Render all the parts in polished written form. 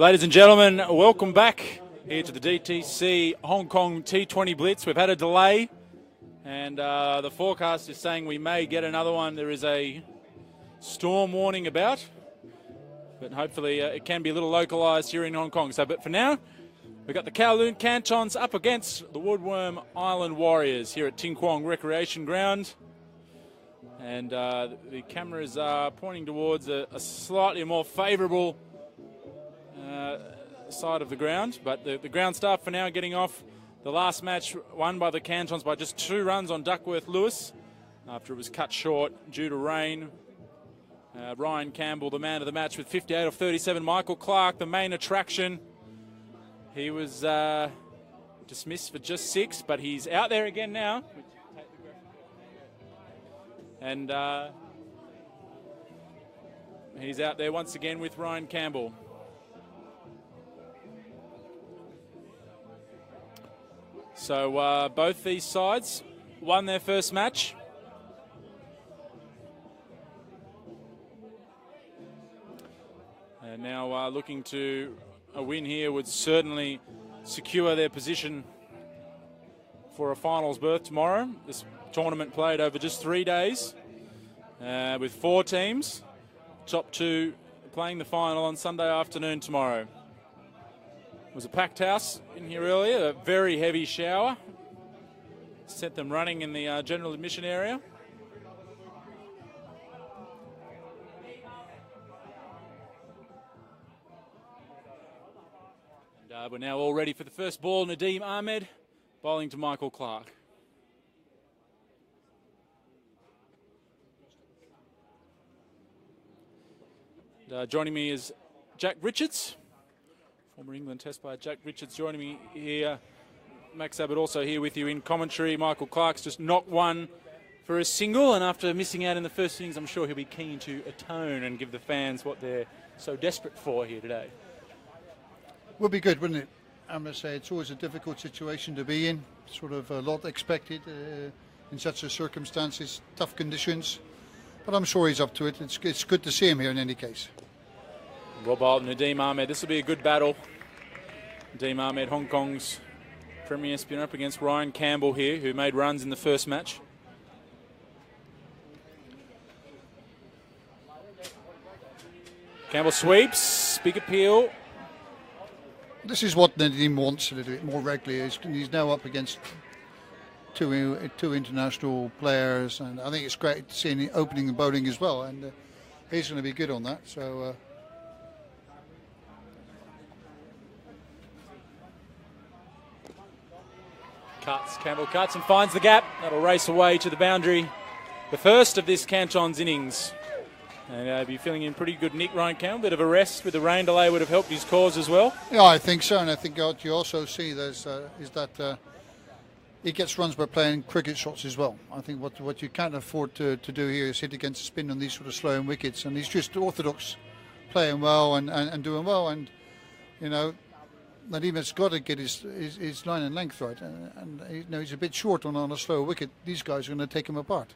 Ladies and gentlemen, welcome back here to the DTC Hong Kong T20 Blitz. We've had a delay and the forecast is saying we may get another one. There is a storm warning about, but hopefully it can be a little localised here in Hong Kong. But for now, we've got the Kowloon Cantons up against the Woodworm Island Warriors here at Ting Kwong Recreation Ground. And the cameras are pointing towards a slightly more favourable side of the ground, but the ground staff for now getting off. The last match won by the Cantons by just 2 runs on Duckworth Lewis after it was cut short due to rain. Ryan Campbell, the man of the match with 58 of 37. Michael Clark, the main attraction. He was dismissed for just 6, but he's out there again now. And he's out there once again with Ryan Campbell. So both these sides won their first match. And now looking to a win here would certainly secure their position for a finals berth tomorrow. This tournament played over just 3 days with 4 teams. Top 2 playing the final on Sunday afternoon tomorrow. It was a packed house in here earlier, a very heavy shower. Sent them running in the general admission area. And we're now all ready for the first ball. Nadeem Ahmed bowling to Michael Clark. Joining me is Jack Richards, former England Test player Jack Richards joining me here. Max Abbott also here with you in commentary. Michael Clark's just knocked one for a single, and after missing out in the first innings, I'm sure he'll be keen to atone and give the fans what they're so desperate for here today. Would be good, wouldn't it? I must say it's always a difficult situation to be in. Sort of a lot expected in such a circumstances, tough conditions. But I'm sure he's up to it. It's good to see him here in any case. Rob Alton, Nadeem Ahmed. This will be a good battle. Nadeem Ahmed, Hong Kong's premier spinner, up against Ryan Campbell here, who made runs in the first match. Campbell sweeps, big appeal. This is what Nadeem wants a little bit more regularly. He's now up against two international players, and I think it's great to see him opening and bowling as well, and he's going to be good on that. So Campbell cuts and finds the gap. That'll race away to the boundary. The first of this Cantons innings. And he'll be feeling in pretty good nick, Ryan Campbell. Bit of a rest with the rain delay would have helped his cause as well. Yeah, I think so, and I think what you also see is that he gets runs by playing cricket shots as well. I think what you can't afford to do here is hit against the spin on these sort of slowing wickets, and he's just orthodox, playing well and doing well, and you know, Nadeem has got to get his line and length right, and you know, he's a bit short on a slow wicket. These guys are going to take him apart.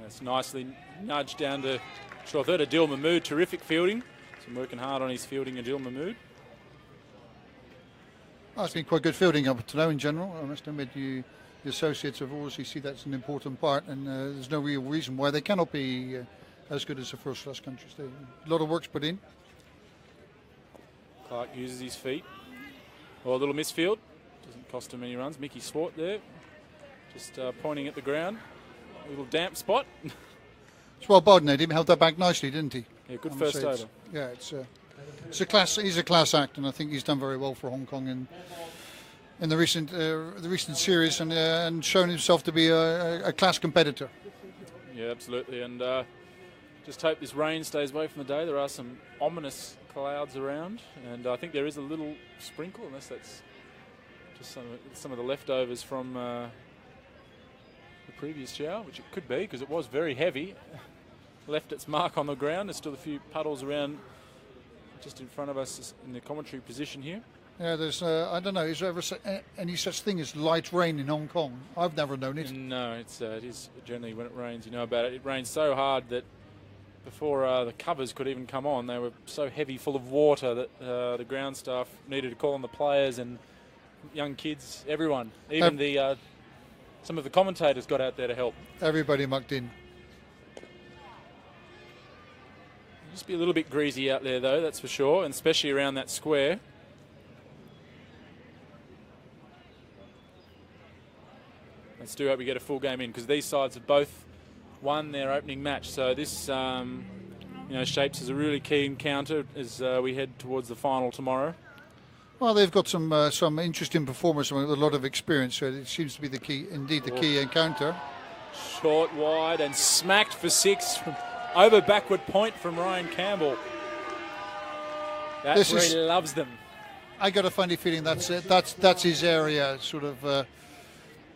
It's nicely nudged down to short third. Adil Mahmood, terrific fielding. So working hard on his fielding, Adil Mahmood. Oh, it's been quite good fielding up to now in general. I must admit, the associates have obviously see that's an important part, and there's no real reason why they cannot be as good as the first-class countries. A lot of work's put in. Clark uses his feet. Well, a little misfield. Doesn't cost him any runs. Mickey Swart there. Just pointing at the ground. A little damp spot. It's well bowled, Nadeem. Held that back nicely, didn't he? Yeah, good first over. Yeah, it's a class. He's a class act, and I think he's done very well for Hong Kong in the recent series, and shown himself to be a class competitor. Yeah, absolutely. And just hope this rain stays away from the day. There are some ominous clouds around, and I think there is a little sprinkle, unless that's just some of the leftovers from the previous shower, which it could be because it was very heavy. Left its mark on the ground. There's still a few puddles around just in front of us in the commentary position here. Yeah, there's, I don't know, is there ever any such thing as light rain in Hong Kong? I've never known it. No, it is generally when it rains, you know about it. It rains so hard that before the covers could even come on. They were so heavy, full of water, that the ground staff needed to call on the players and young kids, everyone. Even some of the commentators got out there to help. Everybody mucked in. Just be a little bit greasy out there, though, that's for sure, and especially around that square. Let's do hope we get a full game in, because these sides have both won their opening match. So this, shapes as a really key encounter as we head towards the final tomorrow. Well, they've got some interesting performers with a lot of experience. So it seems to be the key, indeed, the key encounter. Short, wide, and smacked for 6 from over backward point from Ryan Campbell. That's where he loves them. I got a funny feeling that's it. That's his area, sort of.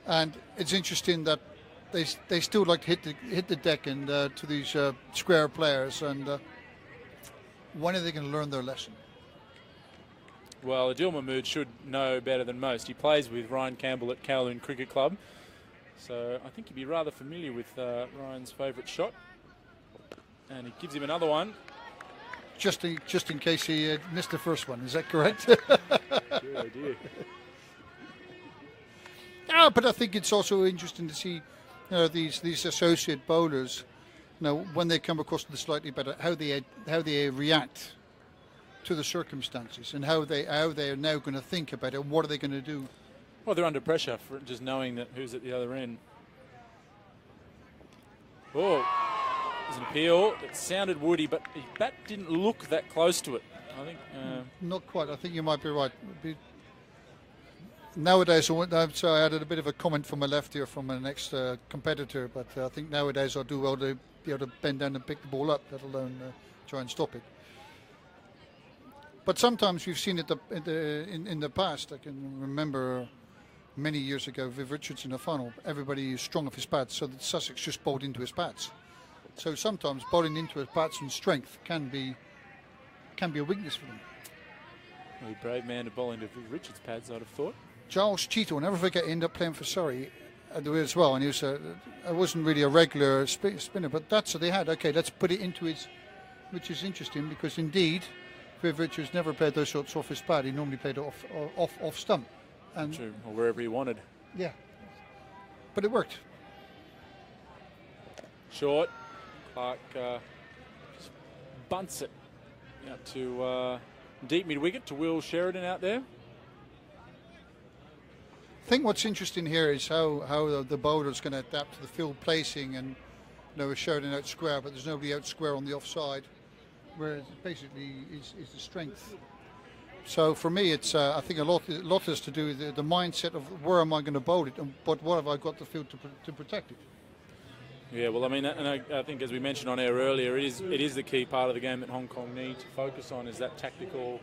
And it's interesting that they still like to hit the deck and to these square players. And when are they going to learn their lesson? Well, Adil Mahmood should know better than most. He plays with Ryan Campbell at Kowloon Cricket Club, so I think he'd be rather familiar with Ryan's favourite shot. And he gives him another one. Just in case he missed the first one, is that correct? Good idea. But I think it's also interesting to see, these associate bowlers, when they come across the slightly better, how they react to the circumstances and how they are now going to think about it. What are they going to do? Well, they're under pressure for just knowing that who's at the other end. Oh, there's an appeal. It sounded woody, but his bat didn't look that close to it. I think. Not quite. I think you might be right. Nowadays, I added a bit of a comment from my left here from an ex-competitor, but I think nowadays I'll do well to be able to bend down and pick the ball up, let alone try and stop it. But sometimes we've seen it in the past. I can remember many years ago, Viv Richards in the final, everybody is strong off his bats, so that Sussex just bowled into his bats. So sometimes bowling into his bats and strength can be a weakness for them. A brave man to bowl into Viv Richards' pads, I'd have thought. Giles Cheeto, I'll never forget, ended up playing for Surrey as well, and he was I wasn't really a regular spinner, but that's what they had. Okay, let's put it into his, which is interesting because indeed, Viv Richards never played those shots off his pad. He normally played off stump, and true, or wherever he wanted. Yeah, but it worked. Short, Clark just bunts it out to deep mid wicket to Will Sheridan out there. I think what's interesting here is how the bowler's going to adapt to the field placing, and Sheridan out square, but there's nobody out square on the offside, whereas basically is the strength. So for me, it's I think a lot has to do with the mindset of where am I going to bowl it, but what have I got the field to protect it. Yeah, well, I mean, and I think as we mentioned on air earlier, it is the key part of the game that Hong Kong need to focus on, is that tactical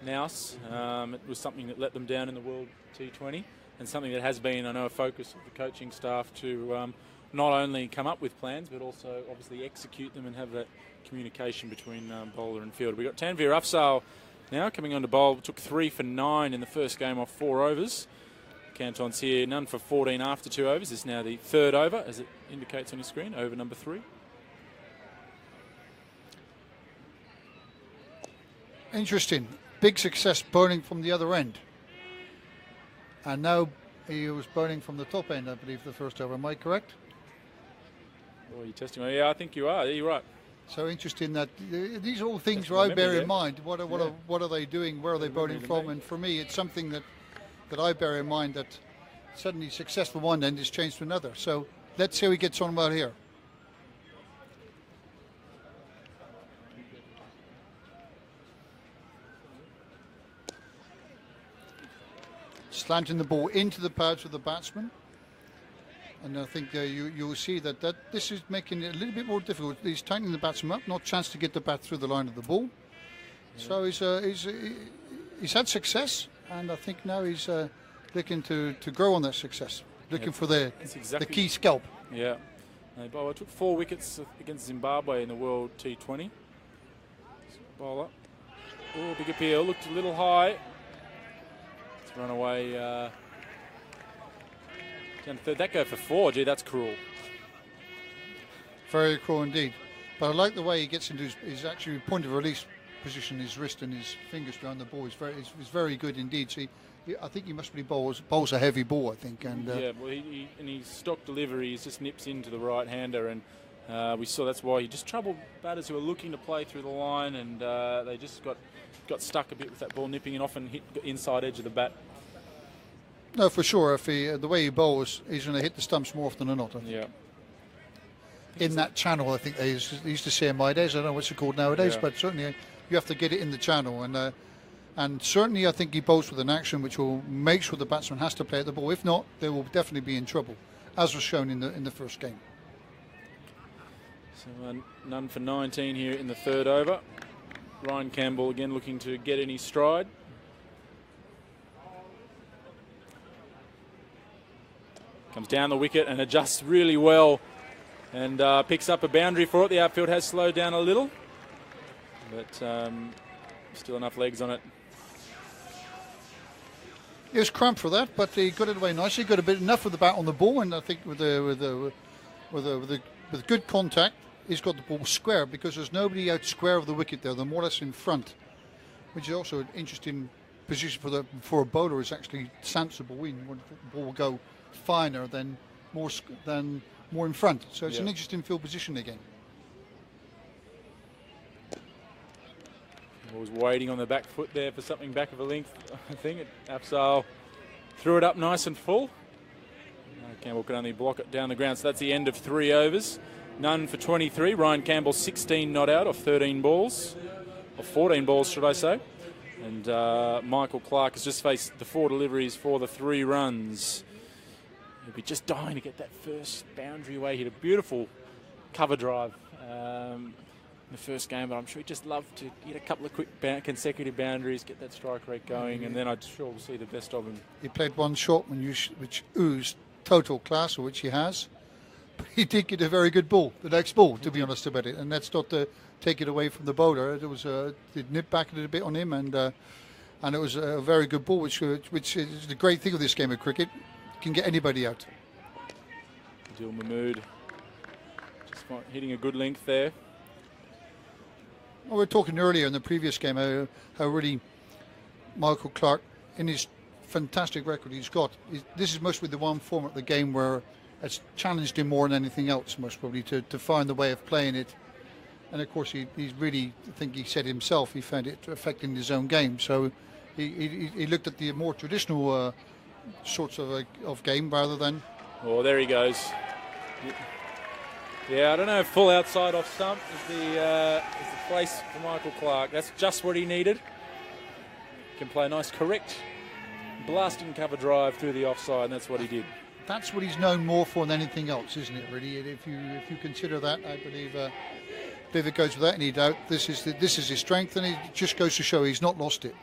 nous. It was something that let them down in the World T20, and something that has been, I know, a focus of the coaching staff to not only come up with plans, but also obviously execute them and have that communication between bowler and fielder. We've got Tanveer Afzal now coming on to bowl. Took 3 for 9 in the first game off 4 overs. Canton's here, none for 14 after 2 overs. This is now the 3rd over, as it indicates on your screen, over number 3. Interesting. Big success bowling from the other end. And now he was bowling from the top end, I believe, the first over. Am I correct? Oh, you're testing me. Yeah, I think you are. Yeah, you're right. So interesting that these are all things where I bear in mind. What are they doing? Where are they bowling from? And for me, it's something that I bear in mind, that suddenly successful one end is changed to another. So let's see how he gets on well here. Slanting the ball into the pads of the batsman. And I think you'll see that this is making it a little bit more difficult. He's tightening the batsman up, not a chance to get the bat through the line of the ball. Yeah. So he's had success, and I think now he's looking to grow on that success, looking for the key scalp. Yeah. Bowler took 4 wickets against Zimbabwe in the World T20. Bowler. Oh, big appeal. Looked a little high. It's run away. Down to third. That go for 4. Gee, that's cruel. Very cruel indeed. But I like the way he gets into his actually point of release position, his wrist and his fingers behind the ball. Is very good indeed. So I think he must be bowls a heavy ball, I think. And yeah, well, in his stock delivery, he just nips into the right-hander, and we saw that's why he just troubled batters who were looking to play through the line, and they just got stuck a bit with that ball nipping in off and hit the inside edge of the bat. No, for sure. If the way he bowls, he's going to hit the stumps more often than not. I think. Yeah. In that channel, I think they used to say in my days. I don't know what's it called nowadays, but certainly you have to get it in the channel, and certainly I think he bowls with an action which will make sure the batsman has to play at the ball. If not, they will definitely be in trouble, as was shown in the first game. So none for 19 here in the third over. Ryan Campbell again looking to get in his stride. Comes down the wicket and adjusts really well, and picks up a boundary for it. The outfield has slowed down a little, but still enough legs on it. He was cramped for that, but he got it away nicely. Got a bit enough of the bat on the ball, and I think with good contact, he's got the ball square because there's nobody out square of the wicket there. They're more or less in front, which is also an interesting position for a bowler. Is actually sensible. The ball will go finer than more in front. So it's an interesting field position again. Was waiting on the back foot there for something back of a length. I think Afzal threw it up nice and full. Campbell could only block it down the ground. So that's the end of 3 overs. None for 23. Ryan Campbell 16 not out of 13 balls. Or 14 balls, should I say. And Michael Clark has just faced the 4 deliveries for the 3 runs. He'll be just dying to get that first boundary away. He hit a beautiful cover drive in the first game, but I'm sure he'd just love to get a couple of quick consecutive boundaries, get that strike rate going, and then I'm sure we'll see the best of him. He played one shot which oozed total class, which he has. But he did get a very good ball, the next ball, to be honest about it. And that's not to take it away from the bowler. It was it nipped back a little bit on him, and it was a very good ball, which is the great thing of this game of cricket. It can get anybody out. Adil Mahmood just hitting a good length there. Well, we were talking earlier in the previous game how really Michael Clark, in his fantastic record he's got, this is mostly the one format of the game where it's challenged him more than anything else, most probably, to find the way of playing it. And of course, he's really, I think he said himself, he found it affecting his own game. So he looked at the more traditional sorts of game rather than... Oh, there he goes. Yeah, I don't know if full outside off stump is the place for Michael Clark. That's just what he needed. Can play a nice, correct, blasting cover drive through the offside, and that's what he did. That's what he's known more for than anything else, isn't it, really? If you consider that, I believe it goes without any doubt. This is his strength, and it just goes to show he's not lost it.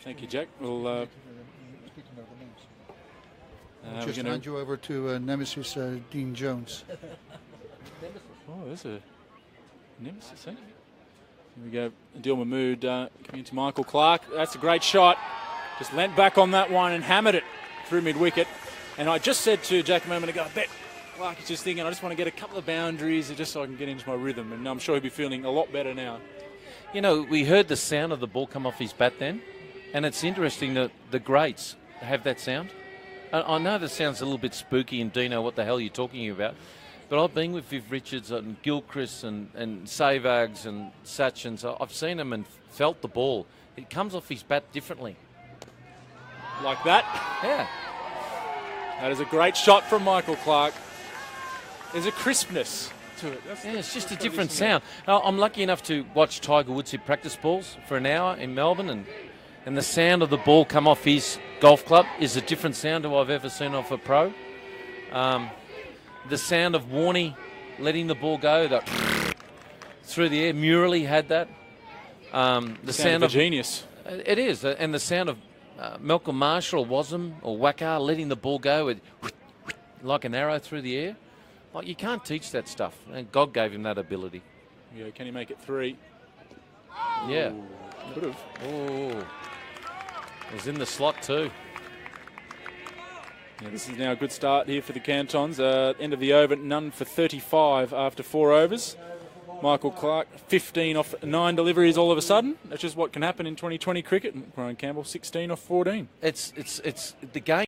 Thank you, Jack. We'll just hand you over to Nemesis Dean Jones. Oh, there's a Nemesis, eh? Here we go. Adil Mahmood coming into Michael Clark. That's a great shot. Just leant back on that one and hammered it through mid-wicket. And I just said to Jack a moment ago, I bet Clark is just thinking, I just want to get a couple of boundaries just so I can get into my rhythm. And I'm sure he'll be feeling a lot better now. You know, we heard the sound of the ball come off his bat then. And it's interesting that the greats have that sound. I know that sounds a little bit spooky, and Dino, what the hell are you talking about? But I've been with Viv Richards and Gilchrist and Savags and such, and so I've seen him and felt the ball. It comes off his bat differently. Like that? Yeah. That is a great shot from Michael Clark. There's a crispness to it. Yeah, it's just a different sound. I'm lucky enough to watch Tiger Woods hit practice balls for an hour in Melbourne, and the sound of the ball come off his golf club is a different sound to I've ever seen off a pro. The sound of Warney letting the ball go through the air. Murali had that. The sound of genius. It is. And the sound of Malcolm Marshall or Wasm or Wackar letting the ball go like an arrow through the air. Like, you can't teach that stuff, and God gave him that ability. Yeah, can he make it 3? Yeah. Could have. Oh, it was in the slot too. Yeah, this is now a good start here for the Cantons. End of the over, none for 35 after 4 overs. Michael Clark, 15 off 9 deliveries all of a sudden. That's just what can happen in 2020 cricket. And Brian Campbell, 16 off 14. It's the game.